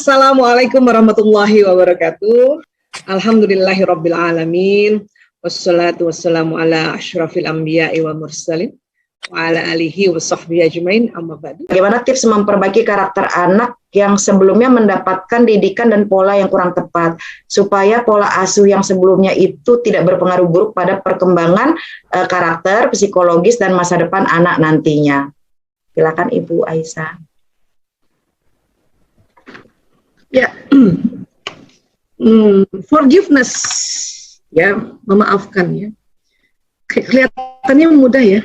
Assalamualaikum warahmatullahi wabarakatuh. Alhamdulillahirabbil alamin. Wassalatu wassalamu ala asyrafil anbiya'i wa mursalin wa ala alihi wa sahbihi ajmain, amma ba'du. Bagaimana tips memperbaiki karakter anak yang sebelumnya mendapatkan didikan dan pola yang kurang tepat, supaya pola asuh yang sebelumnya itu tidak berpengaruh buruk pada perkembangan karakter, psikologis, dan masa depan anak nantinya. Silakan Ibu Aisyah. Ya, forgiveness, ya, memaafkan, ya. Kelihatannya mudah, ya.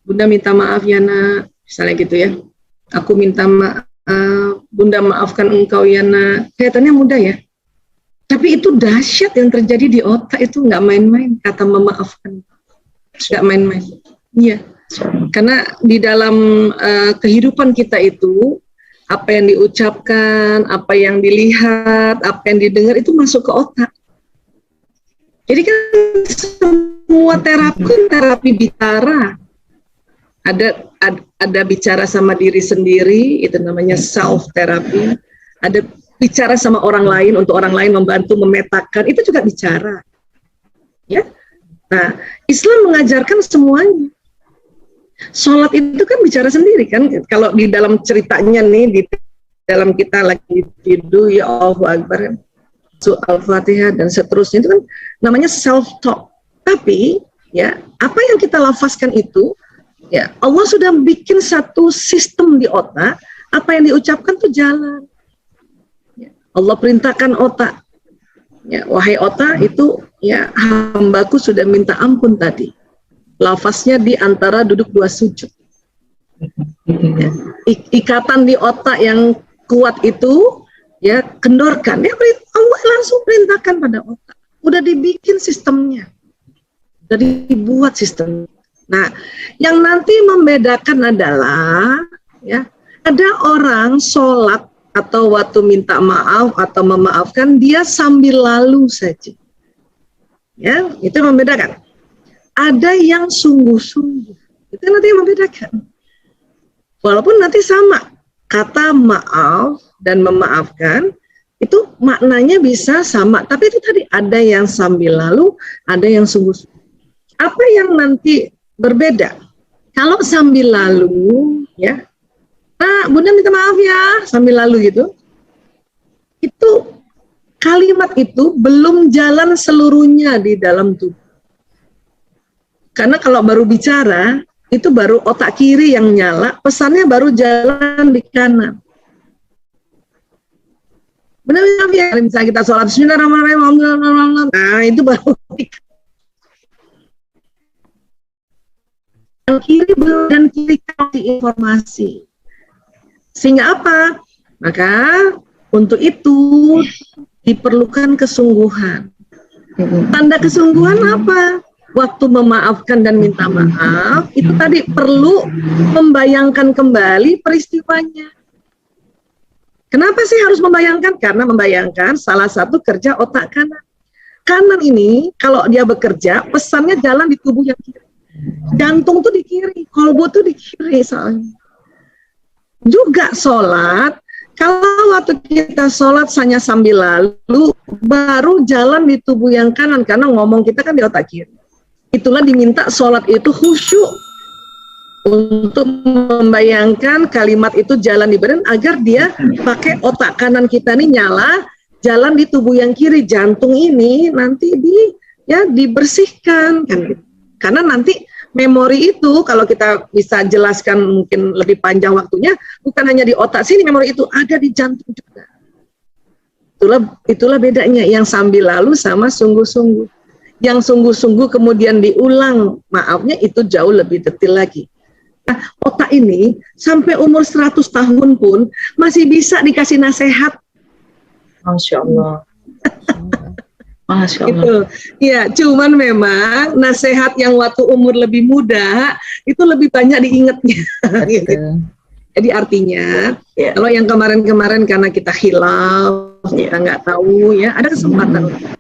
Bunda minta maaf ya nak, misalnya gitu ya. Aku minta maaf, Bunda maafkan engkau ya nak. Kelihatannya mudah ya. Tapi itu dahsyat yang terjadi di otak, itu nggak main-main kata memaafkan. Nggak main-main. Iya. Karena di dalam kehidupan kita itu, apa yang diucapkan, apa yang dilihat, apa yang didengar itu masuk ke otak. Jadi kan semua terapi bicara. Ada bicara sama diri sendiri, itu namanya self therapy. Ada bicara sama orang lain, untuk orang lain membantu memetakan, itu juga bicara. Ya. Nah, Islam mengajarkan semuanya. Sholat itu kan bicara sendiri kan. Kalau di dalam ceritanya nih, di dalam kita lagi tidur, ya Allahu Akbar, Al-Fatihah dan seterusnya, itu kan namanya self talk. Tapi ya, apa yang kita lafazkan itu, ya Allah sudah bikin satu sistem di otak, apa yang diucapkan tuh jalan. Ya, Allah perintahkan otak, ya, wahai otak itu, ya hambaku sudah minta ampun tadi. Lafaznya di antara duduk dua sujud. Ya, ikatan di otak yang kuat itu, ya kendorkan. Ya, Allah langsung perintahkan pada otak. Udah dibikin sistemnya, udah dibuat sistem. Nah, yang nanti membedakan adalah, ya, ada orang sholat atau waktu minta maaf atau memaafkan, dia sambil lalu saja. Ya, itu membedakan. Ada yang sungguh-sungguh, itu nanti yang membedakan. Walaupun nanti sama, kata maaf dan memaafkan, itu maknanya bisa sama, tapi itu tadi ada yang sambil lalu, ada yang sungguh-sungguh. Apa yang nanti berbeda? Kalau sambil lalu, ya, nah, Bunda minta maaf ya, sambil lalu gitu, itu kalimat itu belum jalan seluruhnya di dalam tubuh. Karena kalau baru bicara, itu baru otak kiri yang nyala, pesannya baru jalan di kanan. Benar ya, misalnya kita sholat, bismillahirrahmanirrahim, nah itu baru yang kiri dan kiri kasih informasi. Sehingga apa? Maka untuk itu diperlukan kesungguhan. Tanda kesungguhan apa? Waktu memaafkan dan minta maaf, itu tadi perlu membayangkan kembali peristiwanya. Kenapa sih harus membayangkan? Karena membayangkan salah satu kerja otak kanan. Kanan ini kalau dia bekerja, pesannya jalan di tubuh yang kiri. Jantung tuh di kiri, kolbu tuh di kiri soalnya. Juga sholat, kalau waktu kita sholat hanya sambil lalu, baru jalan di tubuh yang kanan, karena ngomong kita kan di otak kiri. Itulah diminta sholat itu khusyuk, untuk membayangkan kalimat itu jalan di badan, agar dia pakai otak kanan kita nih nyala, jalan di tubuh yang kiri, jantung ini nanti dibersihkan kan gitu. Karena nanti memori itu, kalau kita bisa jelaskan mungkin lebih panjang waktunya, bukan hanya di otak sini, memori itu ada di jantung juga. Itulah bedanya yang sambil lalu sama sungguh-sungguh. Yang sungguh-sungguh kemudian diulang maafnya itu jauh lebih detail lagi. Nah, otak ini sampai umur 100 tahun pun masih bisa dikasih nasihat. Masya Allah. Masya Allah. Itu, ya, cuman memang nasihat yang waktu umur lebih muda itu lebih banyak diingatnya. Gitu. Jadi artinya, kalau yang kemarin-kemarin karena kita hilaf, kita nggak tahu, ya ada kesempatan.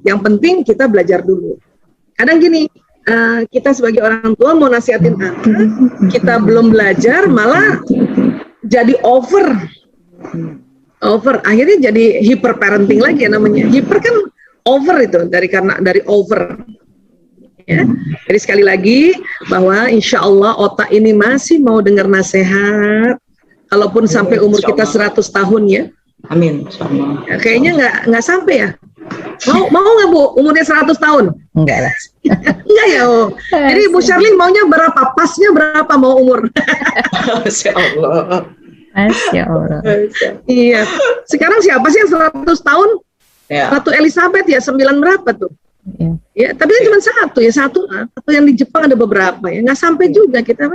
Yang penting kita belajar dulu. Kadang gini, kita sebagai orang tua mau nasihatin anak, kita belum belajar malah jadi over. over, akhirnya jadi hyper parenting lagi ya namanya. Hyper kan over itu dari over. Ya. Jadi sekali lagi bahwa insya Allah otak ini masih mau dengar nasihat, kalaupun sampai umur kita 100 tahun ya. Amin. Ya, kayaknya nggak sampai ya. Mau nggak Bu umurnya 100 tahun? Enggak lah. Enggak ya. Oh. Jadi Bu Sherly maunya berapa? Pasnya berapa mau umur? Masya Allah. Masya Allah. Iya. Sekarang siapa sih yang 100 tahun? Ya. Ratu Elizabeth ya 9 berapa tuh? Ya. Ya, tapi kan cuma satu atau yang di Jepang ada beberapa ya, nggak sampai juga kita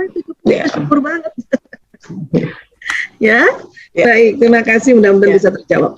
syukur banget. Ya, baik, terima kasih, mudah-mudahan bisa terjawab.